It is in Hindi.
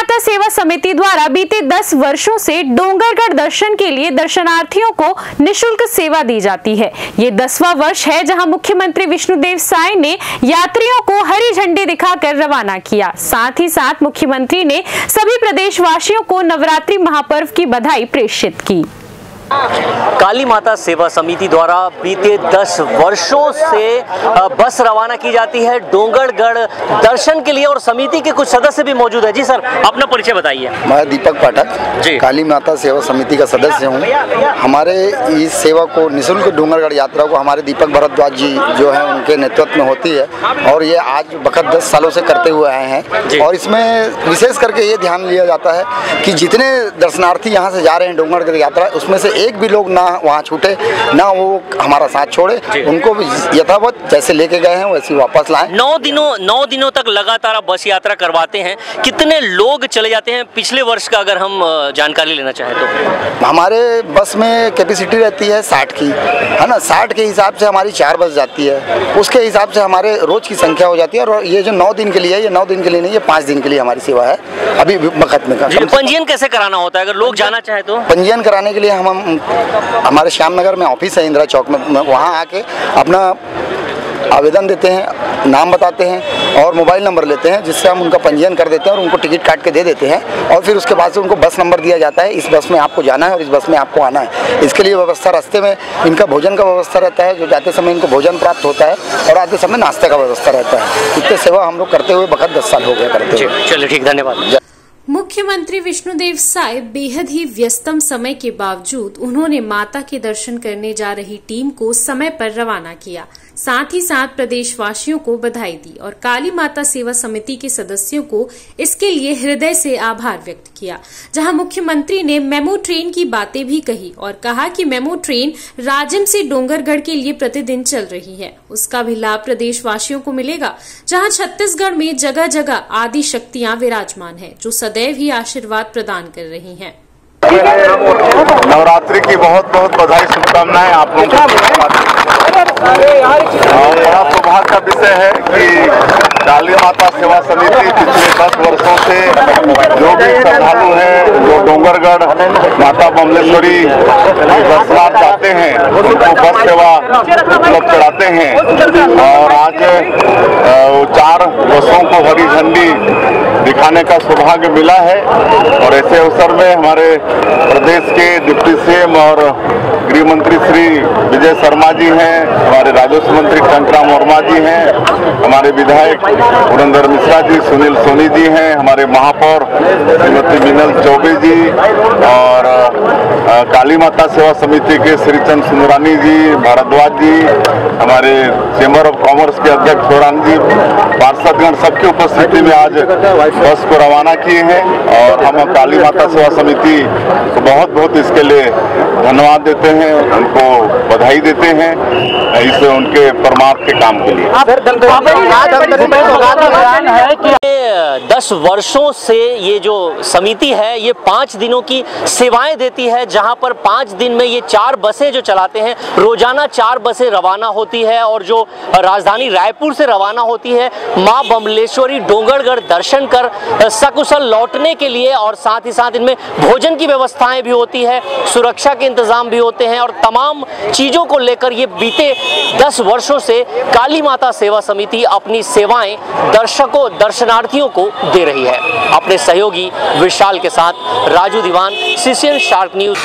माता सेवा समिति द्वारा बीते 10 वर्षों से डोंगरगढ़ दर्शन के लिए दर्शनार्थियों को निःशुल्क सेवा दी जाती है। ये 10वां वर्ष है जहां मुख्यमंत्री विष्णुदेव साय ने यात्रियों को हरी झंडी दिखाकर रवाना किया। साथ ही साथ मुख्यमंत्री ने सभी प्रदेशवासियों को नवरात्रि महापर्व की बधाई प्रेषित की। काली माता सेवा समिति द्वारा बीते 10 वर्षों से बस रवाना की जाती है डोंगरगढ़ दर्शन के लिए और समिति के कुछ सदस्य भी मौजूद है। जी सर, अपना परिचय बताइए। मैं दीपक पाठक जी, काली माता सेवा समिति का सदस्य हूँ। हमारे इस सेवा को निःशुल्क डोंगरगढ़ यात्रा को हमारे दीपक भारद्वाज जी जो है उनके नेतृत्व में होती है और ये आज बखत 10 सालों से करते हुए आए हैं। और इसमें विशेष करके ये ध्यान लिया जाता है कि जितने दर्शनार्थी यहाँ से जा रहे हैं डोंगरगढ़ यात्रा, उसमें से एक भी लोग ना वहाँ छूटे, ना वो हमारा साथ छोड़े, उनको भी यथावत जैसे लेके गए हैं वैसे वापस लाएं। 9 दिनों तक लगातार बस यात्रा करवाते हैं। कितने लोग चले जाते हैं पिछले वर्ष का अगर हम जानकारी लेना चाहें तो? हमारे बस में कैपेसिटी रहती है 60 की, है ना। 60 के हिसाब से हमारी 4 बस जाती है, उसके हिसाब से हमारे रोज की संख्या हो जाती है। और ये जो 9 दिन के लिए है, ये 9 दिन के लिए नहीं, ये 5 दिन के लिए हमारी सेवा है अभी बखत में। पंजीयन कैसे कराना होता है अगर लोग जाना चाहे तो? पंजीयन कराने के लिए हम हमारे श्यामनगर में ऑफिस है इंदिरा चौक में, वहाँ आके अपना आवेदन देते हैं, नाम बताते हैं और मोबाइल नंबर लेते हैं, जिससे हम उनका पंजीयन कर देते हैं और उनको टिकट काट के दे देते हैं। और फिर उसके बाद से उनको बस नंबर दिया जाता है, इस बस में आपको जाना है और इस बस में आपको आना है। इसके लिए व्यवस्था रास्ते में इनका भोजन का व्यवस्था रहता है, जो जाते समय इनको भोजन प्राप्त होता है और आते समय नाश्ते का व्यवस्था रहता है। इतने सेवा हम लोग करते हुए बखत 10 साल हो गया करते हुए। चलिए ठीक, धन्यवाद। मुख्यमंत्री विष्णुदेव साय बेहद ही व्यस्तम समय के बावजूद उन्होंने माता के दर्शन करने जा रही टीम को समय पर रवाना किया। साथ ही साथ प्रदेशवासियों को बधाई दी और काली माता सेवा समिति के सदस्यों को इसके लिए हृदय से आभार व्यक्त किया। जहां मुख्यमंत्री ने मेमो ट्रेन की बातें भी कही और कहा कि मेमो ट्रेन राजिम से डोंगरगढ़ के लिए प्रतिदिन चल रही है, उसका भी लाभ प्रदेशवासियों को मिलेगा। जहां छत्तीसगढ़ में जगह जगह आदि शक्तियां विराजमान है जो सदैव ही आशीर्वाद प्रदान कर रही हैं। नवरात्रि की बहुत बहुत बधाई, शुभकामनाएं आप लोगों को। और बड़ा सौभाग्य का विषय है कि काली माता सेवा समिति पिछले 10 वर्षों से जो भी श्रद्धालु हैं जो डोंगरगढ़ माता बमलेश्वरी दर्शनार्थ जाते हैं उनको बस सेवा उपलब्ध कराते हैं। और आज 4 बसों को हरी झंडी दिखाने का सौभाग्य मिला है। और ऐसे अवसर में हमारे प्रदेश के डिप्टी सीएम और गृह मंत्री श्री विजय शर्मा जी हैं, हमारे राजस्व मंत्री टंकराम वर्मा जी हैं, हमारे विधायक पुरंदर मिश्रा जी, सुनील सोनी जी हैं, हमारे महापौर श्रीमती मीनल चौबे जी और काली माता सेवा समिति के श्रीचंद सुंदरानी जी, भारद्वाज जी, हमारे चेंबर ऑफ कॉमर्स के अध्यक्ष सोरान जी, पार्षदगण सबकी उपस्थिति में आज बस को रवाना किए हैं। और हम काली माता सेवा समिति को बहुत बहुत इसके लिए धन्यवाद देते हैं, उनको बधाई देते हैं इस उनके परमार्थ के काम के लिए। 10 वर्षों से ये जो समिति है ये 5 दिनों की सेवाएं देती है, जहां पर 5 दिन में ये 4 बसें जो चलाते हैं, रोजाना 4 बसें रवाना होती है और जो राजधानी रायपुर से रवाना होती है मां बमलेश्वरी डोंगरगढ़ दर्शन कर सकुशल लौटने के लिए। और साथ ही साथ इनमें भोजन की व्यवस्थाएं भी होती है, सुरक्षा के इंतजाम भी होते हैं और तमाम चीजों को लेकर ये बीते 10 वर्षों से काली माता सेवा समिति अपनी सेवाएं दर्शनार्थियों को दे रही है। अपने सहयोगी विशाल के साथ राजू दीवान, सीसीएन शार्क न्यूज।